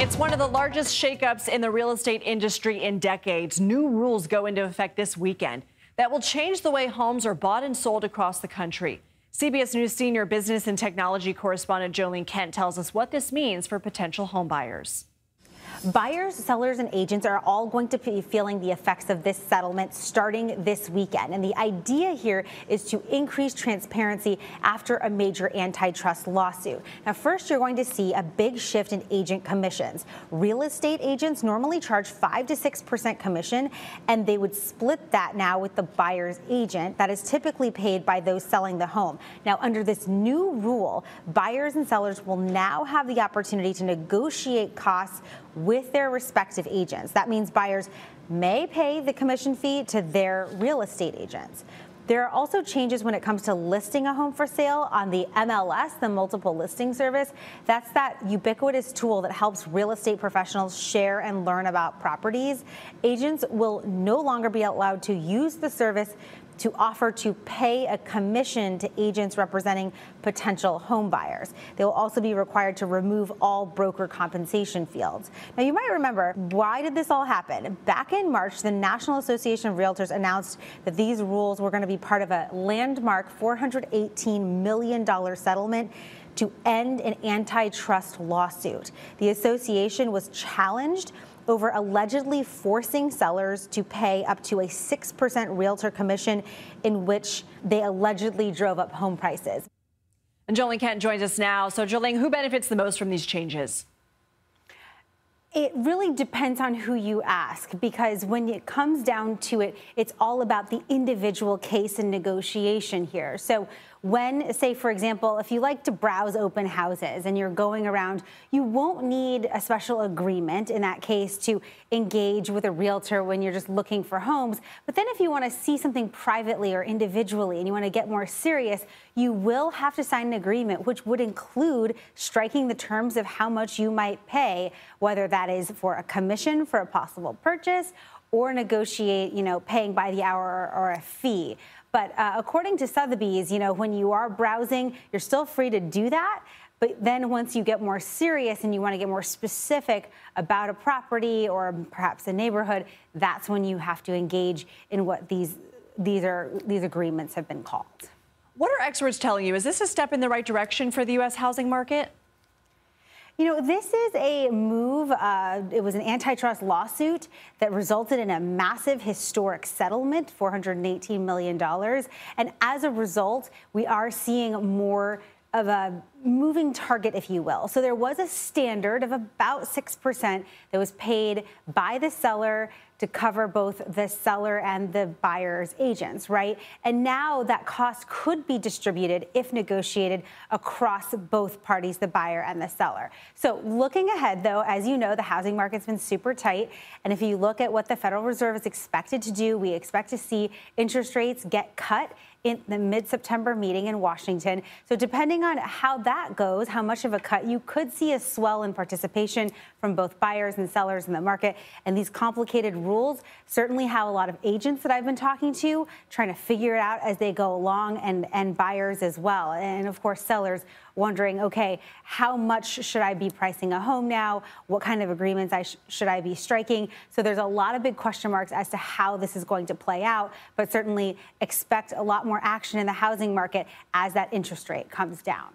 It's one of the largest shakeups in the real estate industry in decades. New rules go into effect this weekend that will change the way homes are bought and sold across the country. CBS News senior business and technology correspondent Jo Ling Kent tells us what this means for potential home buyers. Buyers, sellers, and agents are all going to be feeling the effects of this settlement starting this weekend. And the idea here is to increase transparency after a major antitrust lawsuit. Now, first, you're going to see a big shift in agent commissions. Real estate agents normally charge 5 to 6% commission, and they would split that now with the buyer's agent that is typically paid by those selling the home. Now, under this new rule, buyers and sellers will now have the opportunity to negotiate costs with their respective agents. That means buyers may pay the commission fee to their real estate agents. There are also changes when it comes to listing a home for sale on the MLS, the multiple listing service. That's that ubiquitous tool that helps real estate professionals share and learn about properties. Agents will no longer be allowed to use the service to offer to pay a commission to agents representing potential home buyers. They will also be required to remove all broker compensation fields. Now, you might remember, why did this all happen? Back in March, the National Association of Realtors announced that these rules were going to be part of a landmark $418 million settlement to end an antitrust lawsuit. The association was challenged over allegedly forcing sellers to pay up to a 6% realtor commission in which they allegedly drove up home prices. And Jo Ling Kent joins us now. So, Jo Ling, who benefits the most from these changes? It really depends on who you ask, because when it comes down to it, it's all about the individual case and negotiation here. So when, say, for example, if you like to browse open houses and you're going around, you won't need a special agreement in that case to engage with a realtor when you're just looking for homes. But then if you want to see something privately or individually and you want to get more serious, you will have to sign an agreement, which would include striking the terms of how much you might pay, whether that is for a commission for a possible purchase or negotiate, paying by the hour or a fee. But according to Sotheby's, when you are browsing, you're still free to do that. But then once you get more serious and you want to get more specific about a property or perhaps a neighborhood, that's when you have to engage in what these agreements have been called. What are experts telling you? Is this a step in the right direction for the U.S. housing market? This is a move. It was an antitrust lawsuit that resulted in a massive historic settlement, $418 million. And as a result, we are seeing more of a moving target, if you will. So there was a standard of about 6% that was paid by the seller to cover both the seller and the buyer's agents, right? And now that cost could be distributed, if negotiated, across both parties, the buyer and the seller. So looking ahead, though, as you know, the housing market's been super tight. And if you look at what the Federal Reserve is expected to do, we expect to see interest rates get cut in the mid-September meeting in Washington. So depending on how that goes, how much of a cut, you could see a swell in participation from both buyers and sellers in the market. And these complicated rules certainly have a lot of agents that I've been talking to trying to figure it out as they go along, and buyers as well. And of course, sellers wondering, okay, how much should I be pricing a home now? What kind of agreements should I be striking? So there's a lot of big question marks as to how this is going to play out, but certainly expect a lot more action in the housing market as that interest rate comes down.